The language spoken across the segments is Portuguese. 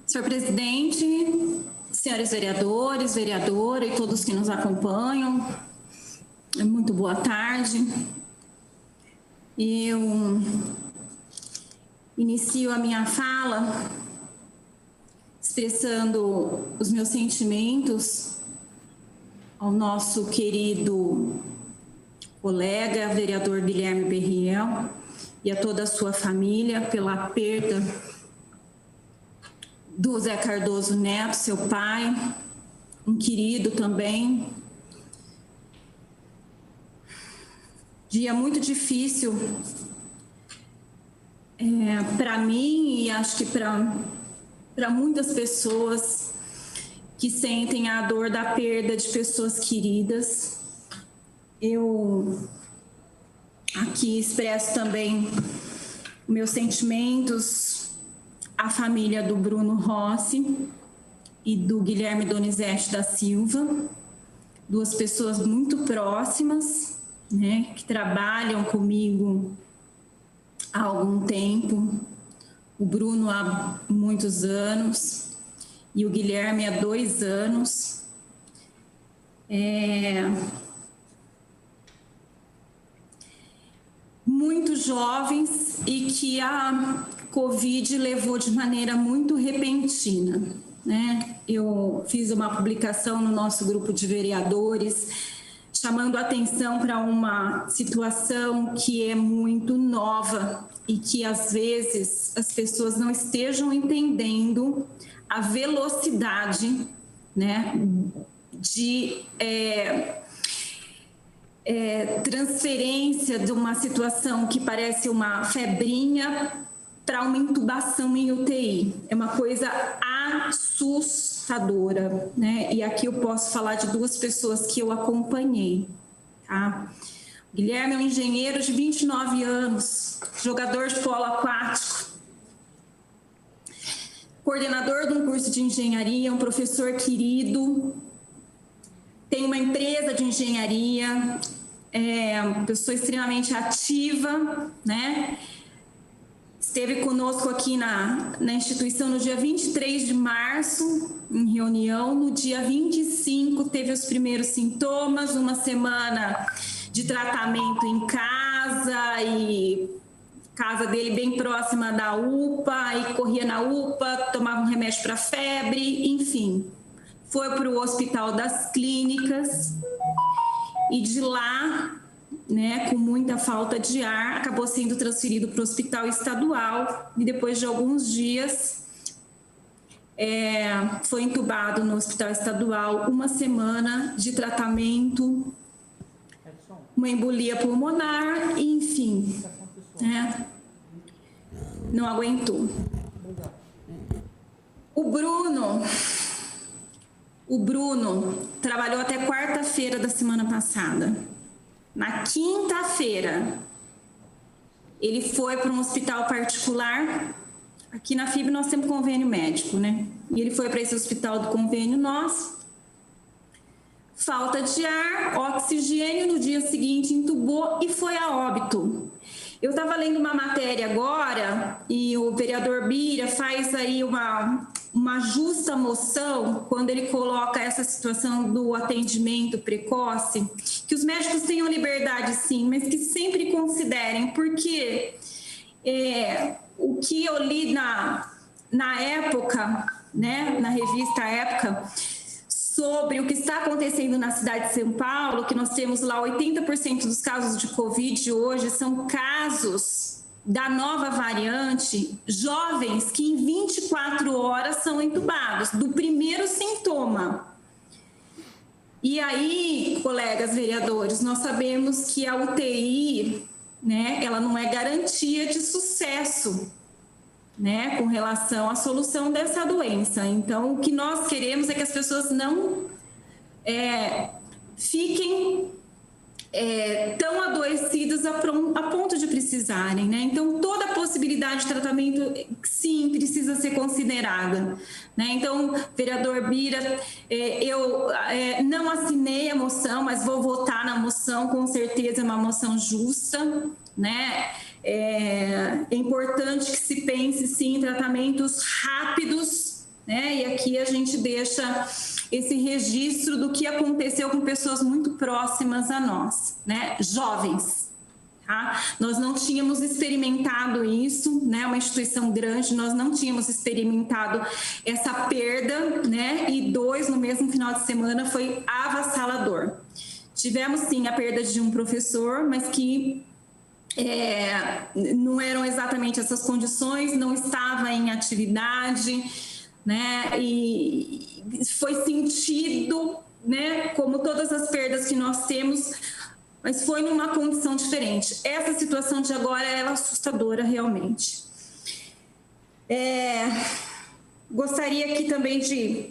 Senhor presidente, senhores vereadores, vereadora e todos que nos acompanham, muito boa tarde. Eu inicio a minha fala expressando os meus sentimentos ao nosso querido colega, vereador Guilherme Berriel, e a toda a sua família pela perda do Zé Cardoso Neto, seu pai, um querido também. Dia muito difícil para mim e acho que para muitas pessoas que sentem a dor da perda de pessoas queridas. Eu aqui expresso também meus sentimentos à família do Bruno Rossi e do Guilherme Donizete da Silva, duas pessoas muito próximas, né, que trabalham comigo há algum tempo, o Bruno há muitos anos e o Guilherme há 2 anos. Muito jovens e que a Covid levou de maneira muito repentina, né? Eu fiz uma publicação no nosso grupo de vereadores chamando a atenção para uma situação que é muito nova e que às vezes as pessoas não estejam entendendo a velocidade, né, de transferência de uma situação que parece uma febrinha para uma intubação em UTI. É uma coisa assustadora, né? E aqui eu posso falar de 2 pessoas que eu acompanhei, tá? O Guilherme é um engenheiro de 29 anos, jogador de polo aquático, coordenador de um curso de engenharia, um professor querido, tem uma empresa de engenharia, uma pessoa extremamente ativa, né? Esteve conosco aqui na instituição no dia 23 de março, em reunião. No dia 25 teve os primeiros sintomas, uma semana de tratamento em casa e casa dele bem próxima da UPA, e corria na UPA, tomava um remédio para febre, enfim. Foi para o Hospital das Clínicas e de lá, né, com muita falta de ar, acabou sendo transferido para o Hospital Estadual e depois de alguns dias foi entubado no Hospital Estadual, uma semana de tratamento, uma embolia pulmonar, enfim, né, não aguentou. O Bruno trabalhou até quarta-feira da semana passada. Na quinta-feira, ele foi para um hospital particular. Aqui na FIB nós temos convênio médico, né? E ele foi para esse hospital do convênio nosso. Falta de ar, oxigênio, no dia seguinte entubou e foi a óbito. Eu estava lendo uma matéria agora e o vereador Bira faz aí uma justa moção quando ele coloca essa situação do atendimento precoce, que os médicos tenham liberdade sim, mas que sempre considerem, porque o que eu li na época, né, na revista Época, sobre o que está acontecendo na cidade de São Paulo, que nós temos lá 80% dos casos de Covid hoje são casos da nova variante, jovens que em 24 horas são entubados, do primeiro sintoma. E aí, colegas vereadores, nós sabemos que a UTI, né, ela não é garantia de sucesso, né, com relação à solução dessa doença. Então, o que nós queremos é que as pessoas não fiquem tão adoecidas a ponto de precisarem, né? Então, toda a possibilidade de tratamento, sim, precisa ser considerada, né? Então, vereador Bira, eu não assinei a moção, mas vou votar na moção, com certeza é uma moção justa, né? É importante que se pense, sim, em tratamentos rápidos, né? E aqui a gente deixa esse registro do que aconteceu com pessoas muito próximas a nós, né? Jovens. Tá? Nós não tínhamos experimentado isso, né? Uma instituição grande, nós não tínhamos experimentado essa perda, né? E 2 no mesmo final de semana foi avassalador. Tivemos sim a perda de um professor, mas que não eram exatamente essas condições, não estava em atividade, né? E foi sentido, né? Como todas as perdas que nós temos, mas foi numa condição diferente. Essa situação de agora é assustadora, realmente. Gostaria aqui também de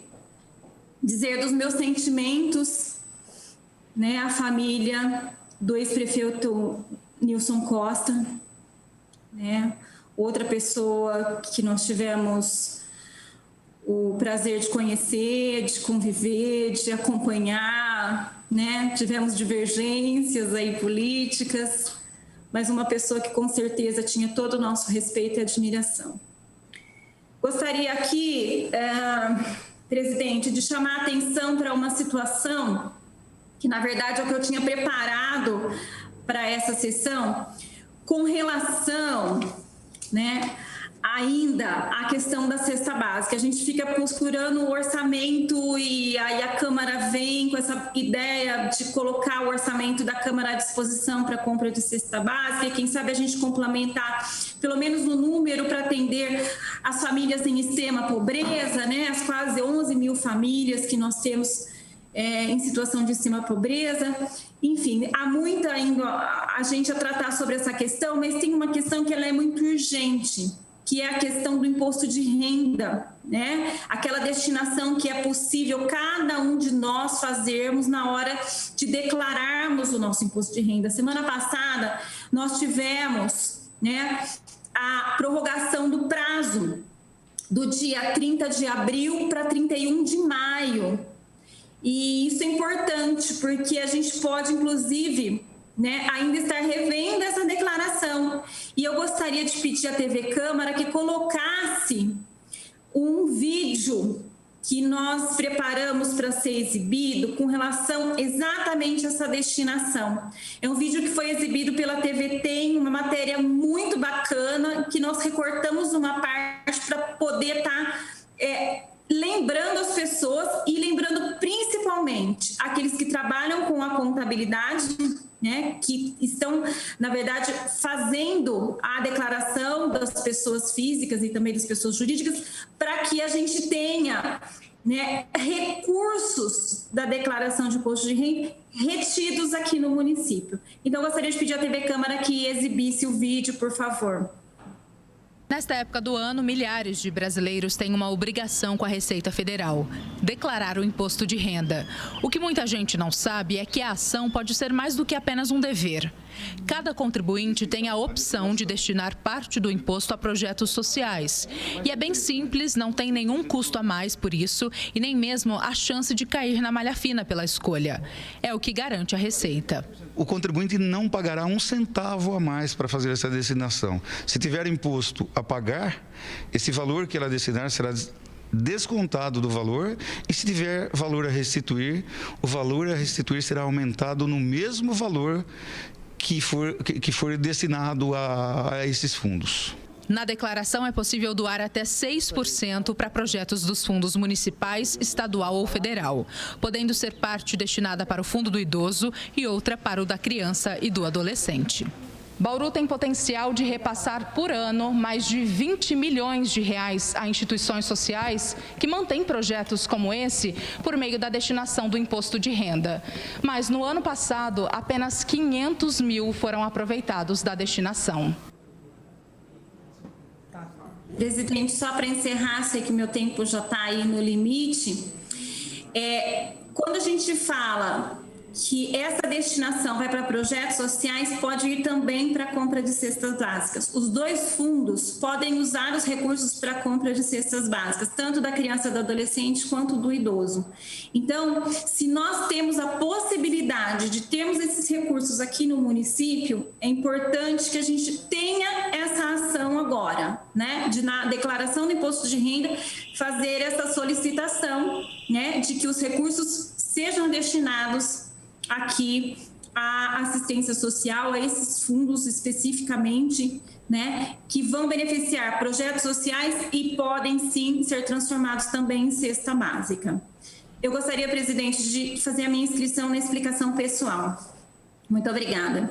dizer dos meus sentimentos, né, à família do ex-prefeito Nilson Costa, né, outra pessoa que nós tivemos o prazer de conhecer, de conviver, de acompanhar, né? Tivemos divergências aí políticas, mas uma pessoa que com certeza tinha todo o nosso respeito e admiração. Gostaria aqui, presidente, de chamar a atenção para uma situação que, na verdade, é o que eu tinha preparado para essa sessão, com relação, né, ainda a questão da cesta básica. A gente fica procurando o orçamento e aí a Câmara vem com essa ideia de colocar o orçamento da Câmara à disposição para compra de cesta básica e quem sabe a gente complementar pelo menos no número para atender as famílias em extrema pobreza, né? As quase 11 mil famílias que nós temos em situação de extrema pobreza. Enfim, há muita ainda a gente a tratar sobre essa questão, mas tem uma questão que ela é muito urgente, que é a questão do imposto de renda, né? Aquela destinação que é possível cada um de nós fazermos na hora de declararmos o nosso imposto de renda. Semana passada, nós tivemos, né, a prorrogação do prazo do dia 30 de abril para 31 de maio. E isso é importante, porque a gente pode, inclusive, né, ainda estar revendo essa declaração. E eu gostaria de pedir à TV Câmara que colocasse um vídeo que nós preparamos para ser exibido com relação exatamente a essa destinação. É um vídeo que foi exibido pela TV Tem, uma matéria muito bacana, que nós recortamos uma parte para poder estar lembrando as pessoas e lembrando principalmente aqueles que trabalham com a contabilidade, né, que estão, na verdade, fazendo a declaração das pessoas físicas e também das pessoas jurídicas, para que a gente tenha, né, recursos da declaração de imposto de renda retidos aqui no município. Então, eu gostaria de pedir à TV Câmara que exibisse o vídeo, por favor. Nesta época do ano, milhares de brasileiros têm uma obrigação com a Receita Federal: declarar o imposto de renda. O que muita gente não sabe é que a ação pode ser mais do que apenas um dever. Cada contribuinte tem a opção de destinar parte do imposto a projetos sociais. E é bem simples, não tem nenhum custo a mais por isso e nem mesmo a chance de cair na malha fina pela escolha. É o que garante a Receita. O contribuinte não pagará um centavo a mais para fazer essa destinação. Se tiver imposto a pagar, esse valor que ela destinar será descontado do valor, e se tiver valor a restituir, o valor a restituir será aumentado no mesmo valor que for destinado a esses fundos. Na declaração é possível doar até 6% para projetos dos fundos municipais, estadual ou federal, podendo ser parte destinada para o Fundo do Idoso e outra para o da criança e do adolescente. Bauru tem potencial de repassar por ano mais de 20 milhões de reais a instituições sociais que mantêm projetos como esse por meio da destinação do imposto de renda. Mas no ano passado, apenas 500 mil foram aproveitados da destinação. Presidente, só para encerrar, sei que meu tempo já está aí no limite. Quando a gente fala que essa destinação vai para projetos sociais pode ir também para a compra de cestas básicas. Os dois fundos podem usar os recursos para a compra de cestas básicas, tanto da criança e do adolescente quanto do idoso. Então, se nós temos a possibilidade de termos esses recursos aqui no município, é importante que a gente tenha essa ação agora, né? De na declaração do imposto de renda fazer essa solicitação, né? De que os recursos sejam destinados aqui a assistência social, a esses fundos especificamente, né, que vão beneficiar projetos sociais e podem sim ser transformados também em cesta básica. Eu gostaria, presidente, de fazer a minha inscrição na explicação pessoal. Muito obrigada.